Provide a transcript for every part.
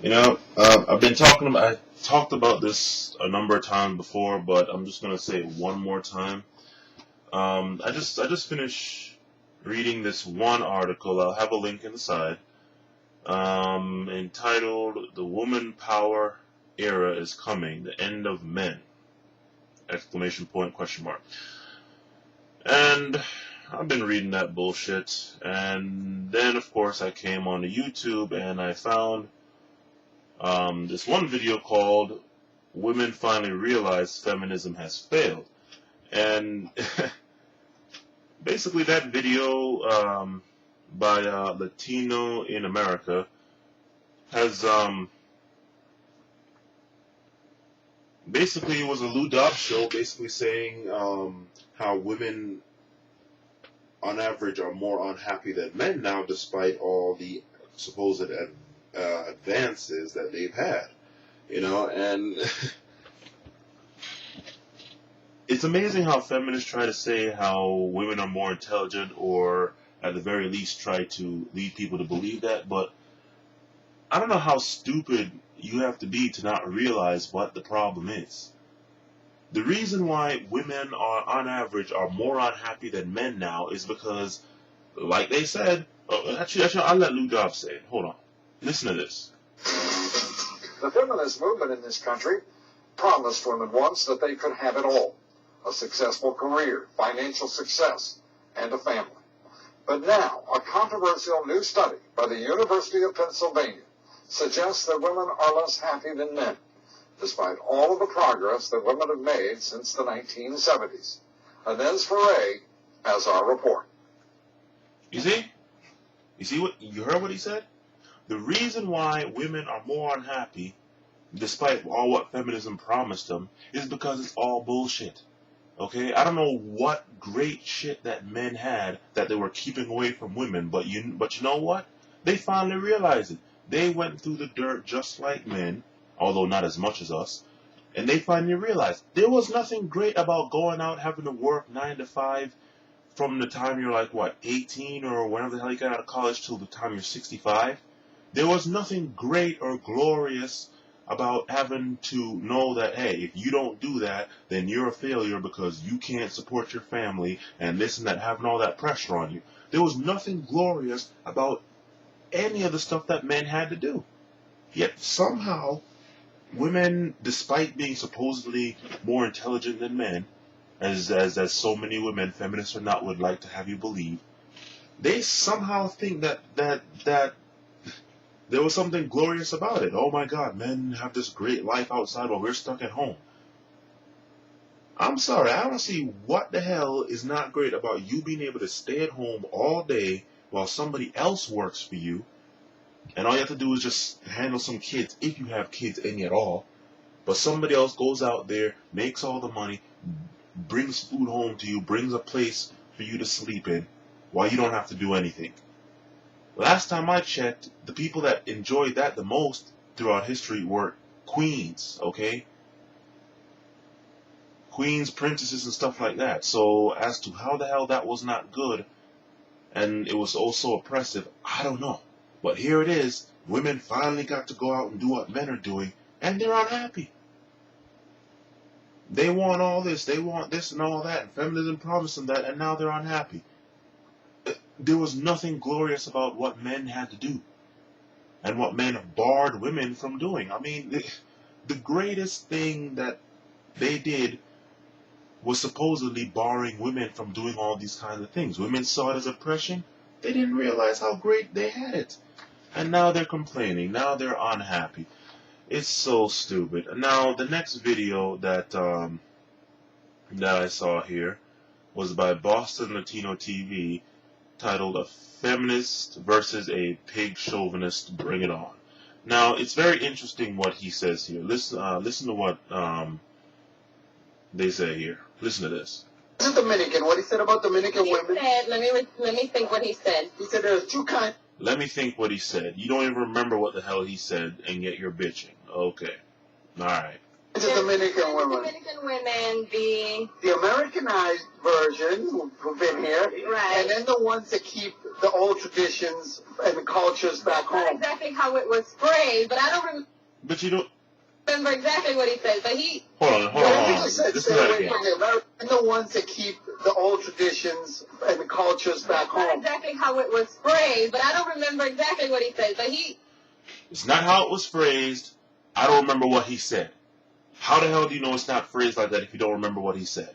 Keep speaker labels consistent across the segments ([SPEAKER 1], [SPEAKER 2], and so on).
[SPEAKER 1] I've been talking about. I talked about this a number of times before, but I'm just gonna say it one more time. I just finished reading this one article. I'll have a link inside. Entitled "The Woman Power Era is Coming: The End of Men!" Exclamation point, question mark. And I've been reading that bullshit, and then of course I came on to YouTube and I found this one video called "Women Finally Realize Feminism Has Failed," and basically that video by Latino in America has basically, it was a Lou Dobbs show, basically saying how women on average are more unhappy than men now, despite all the supposed advances that they've had. And it's amazing how feminists try to say how women are more intelligent, or at the very least try to lead people to believe that, but I don't know how stupid you have to be to not realize what the problem is. The reason why women are, on average, are more unhappy than men now is because, like they said, actually, I'll let Lou Dobbs say it. Hold on. Listen to this.
[SPEAKER 2] The feminist movement in this country promised women once that they could have it all: a successful career, financial success, and a family. But now, a controversial new study by the University of Pennsylvania suggests that women are less happy than men, despite all of the progress that women have made since the 1970s. Inez Ferre has our report.
[SPEAKER 1] You see? You heard what he said? The reason why women are more unhappy, despite all what feminism promised them, is because it's all bullshit. Okay? I don't know what great shit that men had that they were keeping away from women, but you know what? They finally realized it. They went through the dirt just like men, although not as much as us, and they finally realized there was nothing great about going out having to work 9 to 5 from the time you're like, 18 or whenever the hell you get out of college till the time you're 65. There was nothing great or glorious about having to know that, hey, if you don't do that, then you're a failure because you can't support your family and this and that, having all that pressure on you. There was nothing glorious about any of the stuff that men had to do. Yet somehow, women, despite being supposedly more intelligent than men, as so many women, feminists or not, would like to have you believe, they somehow think that there was something glorious about it. Oh my God, men have this great life outside while we're stuck at home. I'm sorry, I don't see what the hell is not great about you being able to stay at home all day while somebody else works for you, and all you have to do is just handle some kids, if you have kids any at all. But somebody else goes out there, makes all the money, brings food home to you, brings a place for you to sleep in, while you don't have to do anything. Last time I checked, the people that enjoyed that the most throughout history were queens, okay? Queens, princesses, and stuff like that. So as to how the hell that was not good, and it was also oppressive, I don't know. But here it is. Women finally got to go out and do what men are doing, and they're unhappy. They want all this, they want this and all that, and feminism promised them that, and now they're unhappy. There was nothing glorious about what men had to do, and what men barred women from doing. I mean, the greatest thing that they did was supposedly barring women from doing all these kinds of things. Women saw it as oppression. They didn't realize how great they had it. And now they're complaining. Now they're unhappy. It's so stupid. Now, the next video that I saw here was by Boston Latino TV, titled "A Feminist versus a Pig Chauvinist, Bring It On." Now, it's very interesting what he says here. Listen to what they say here. Listen to this.
[SPEAKER 2] Isn't Dominican what he said about Dominican women?
[SPEAKER 3] Let me think what he said.
[SPEAKER 2] He said there's two kinds.
[SPEAKER 1] Let me think what he said. You don't even remember what the hell he said, and yet you're bitching. Okay. All right.
[SPEAKER 2] The Dominican women.
[SPEAKER 3] Dominican women, the
[SPEAKER 2] Americanized version who've been here,
[SPEAKER 3] right,
[SPEAKER 2] and then the ones that keep the old traditions and the cultures back
[SPEAKER 3] That's not
[SPEAKER 2] home.
[SPEAKER 3] exactly how it was phrased, but I don't
[SPEAKER 1] But you don't.
[SPEAKER 3] remember exactly what he said. But he,
[SPEAKER 1] Hold on.
[SPEAKER 2] He just said,
[SPEAKER 1] This
[SPEAKER 2] stay
[SPEAKER 1] is that
[SPEAKER 2] away
[SPEAKER 1] again.
[SPEAKER 2] from the Americans, the ones that keep the old traditions and the cultures back
[SPEAKER 3] that's not
[SPEAKER 2] home.
[SPEAKER 3] exactly how it was phrased, but I don't remember exactly what he said. But he,
[SPEAKER 1] It's not how it was phrased. I don't remember what he said. How the hell do you know it's not phrased like that if you don't remember what he said?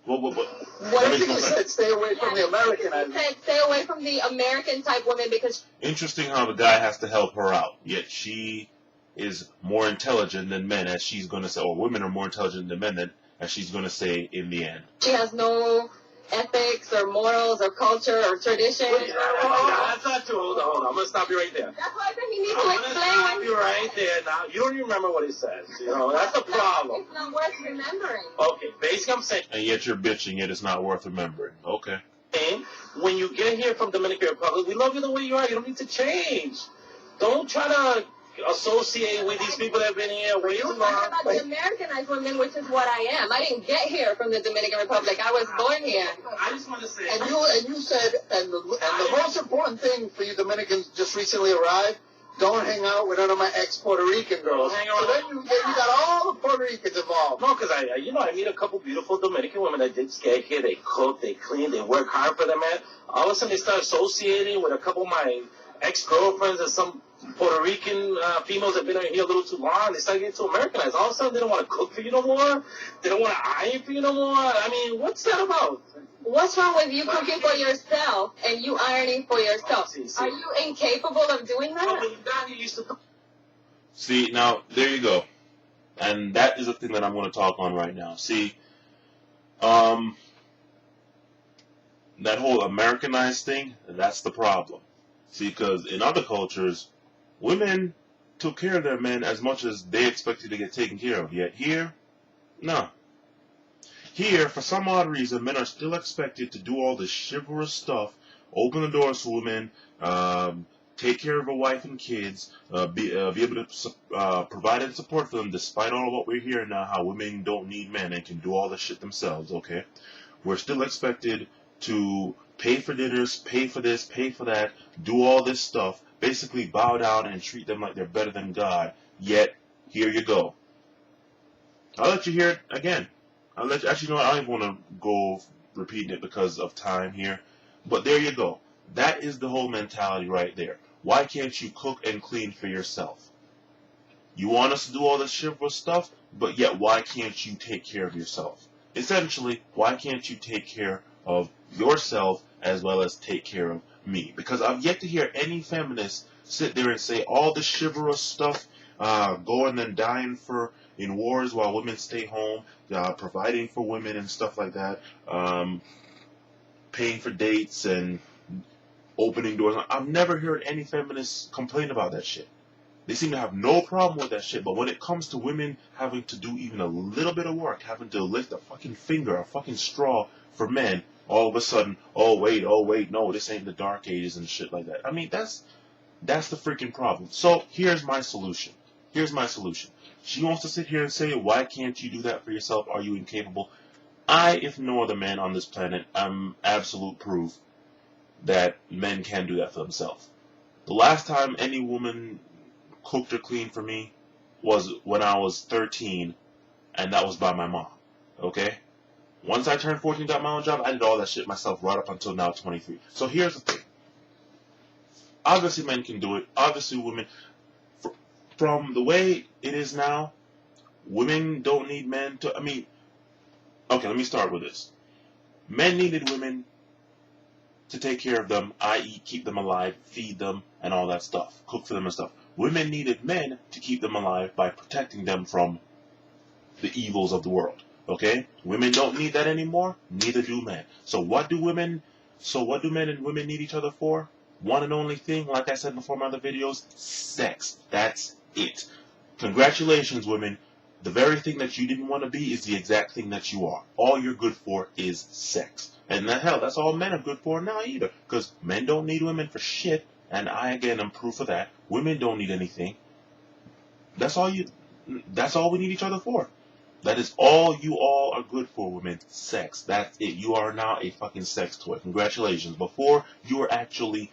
[SPEAKER 1] What?
[SPEAKER 2] What if he just said, stay away from the American?
[SPEAKER 3] he said, stay away from the American type women because
[SPEAKER 1] Interesting how the guy has to help her out, yet she is more intelligent than men, as she's going to say, or women are more intelligent than men, as she's going to say in the end.
[SPEAKER 3] she has no ethics or morals or culture or tradition.
[SPEAKER 4] That's not true. Hold on. I'm going to stop you right there.
[SPEAKER 3] That's why I said he needs
[SPEAKER 4] I'm
[SPEAKER 3] to
[SPEAKER 4] going to
[SPEAKER 3] explain
[SPEAKER 4] stop
[SPEAKER 3] what
[SPEAKER 4] you right there now. You don't even remember what he says. You know, that's the problem.
[SPEAKER 3] It's not worth remembering.
[SPEAKER 4] Okay, basically I'm saying,
[SPEAKER 1] And yet you're bitching, yet it's not worth remembering. Okay.
[SPEAKER 4] when you get here from Dominican Republic, we love you the way you are. You don't need to change. Don't try to associate with these people that have been here way too
[SPEAKER 3] You're
[SPEAKER 4] long.
[SPEAKER 3] talking about the Americanized women, which is what I am. I didn't get here from the Dominican Republic. I was born here.
[SPEAKER 4] I just want to say,
[SPEAKER 2] And you said, and the most important thing for you Dominicans just recently arrived, don't hang out with none of my ex-Puerto Rican girls.
[SPEAKER 4] Hang
[SPEAKER 2] So then
[SPEAKER 4] around.
[SPEAKER 2] you got all the Puerto Ricans involved.
[SPEAKER 4] no, because I meet a couple beautiful Dominican women that did skate here. They cook, they clean, they work hard for them, man. All of a sudden they start associating with a couple of my ex-girlfriends and some Puerto Rican females that have been here a little too long. They start getting too Americanized. All of a sudden they don't want to cook for you no more. They don't want to iron for you no more. I mean, what's that about?
[SPEAKER 3] What's wrong with you cooking for yourself and you ironing for yourself?
[SPEAKER 4] See.
[SPEAKER 3] Are you incapable of doing
[SPEAKER 4] No,
[SPEAKER 3] that?
[SPEAKER 4] when you got here, you used to.
[SPEAKER 1] See, now, there you go. And that is the thing that I'm going to talk on right now. See, that whole Americanized thing, that's the problem. See, because in other cultures, women took care of their men as much as they expected to get taken care of. Yet here, no. Here, for some odd reason, men are still expected to do all this chivalrous stuff, open the doors for women, take care of a wife and kids, be able to provide and support for them, despite all of what we're hearing now, how women don't need men and can do all this shit themselves, okay? We're still expected to pay for dinners, pay for this, pay for that, do all this stuff, basically bow down and treat them like they're better than God, yet, here you go. I'll let you hear it again. Actually, you know what, I don't even want to go repeating it because of time here, but there you go. That is the whole mentality right there. Why can't you cook and clean for yourself? You want us to do all this chivalrous stuff, but yet why can't you take care of yourself? Essentially, why can't you take care of yourself as well as take care of me? Because I've yet to hear any feminist sit there and say all the chivalrous stuff, going and dying in wars while women stay home, providing for women and stuff like that, paying for dates and opening doors. I've never heard any feminists complain about that shit. They seem to have no problem with that shit, but when it comes to women having to do even a little bit of work, having to lift a fucking finger, a fucking straw for men, all of a sudden, oh wait, no, this ain't the dark ages and shit like that. I mean, that's the freaking problem. So, here's my solution. She wants to sit here and say, why can't you do that for yourself? Are you incapable? I, if no other man on this planet, am absolute proof that men can do that for themselves. The last time any woman cooked or cleaned for me was when I was 13, and that was by my mom. Okay? Once I turned 14, got my own job, I did all that shit myself right up until now, 23. So here's the thing. Obviously men can do it. Obviously women, from the way it is now, women don't need men to, okay, let me start with this. Men needed women to take care of them, i.e. keep them alive, feed them, and all that stuff, cook for them and stuff. Women needed men to keep them alive by protecting them from the evils of the world, okay? Women don't need that anymore, neither do men. So what do men and women need each other for? One and only thing, like I said before in my other videos, sex. That's it. Congratulations, women. The very thing that you didn't want to be is the exact thing that you are. All you're good for is sex. And that's all men are good for now either. Because men don't need women for shit. And I, again, am proof of that. Women don't need anything. That's all we need each other for. That is all you all are good for, women. Sex. That's it. You are now a fucking sex toy. Congratulations. Before, you were actually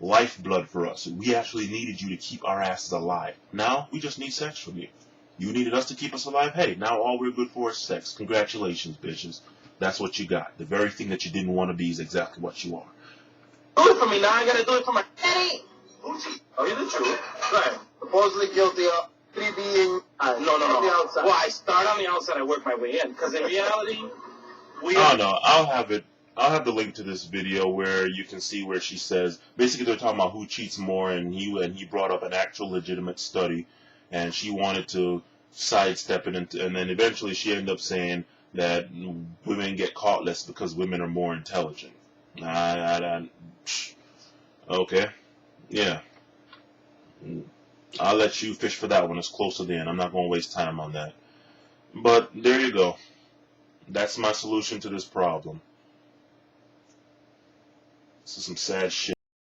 [SPEAKER 1] lifeblood for us. We actually needed you to keep our asses alive. Now, we just need sex from you. You needed us to keep us alive. Hey, now all we're good for is sex. Congratulations, bitches. That's what you got. The very thing that you didn't want to be is exactly what you are.
[SPEAKER 4] Do it for me. Now I gotta do it for my...
[SPEAKER 3] Daddy,
[SPEAKER 4] Are you the truth? Go ahead.
[SPEAKER 2] Supposedly guilty of being
[SPEAKER 4] No.
[SPEAKER 2] on the outside.
[SPEAKER 4] Well, I start on the outside, I work my way in. Because in reality, we
[SPEAKER 1] Oh no, I'll have the link to this video where you can see where she says basically they're talking about who cheats more, and he brought up an actual legitimate study, and she wanted to sidestep it, and then eventually she ended up saying that women get caught less because women are more intelligent. Okay, yeah. I'll let you fish for that one. It's closer then. I'm not going to waste time on that. But there you go. That's my solution to this problem. This is some sad shit.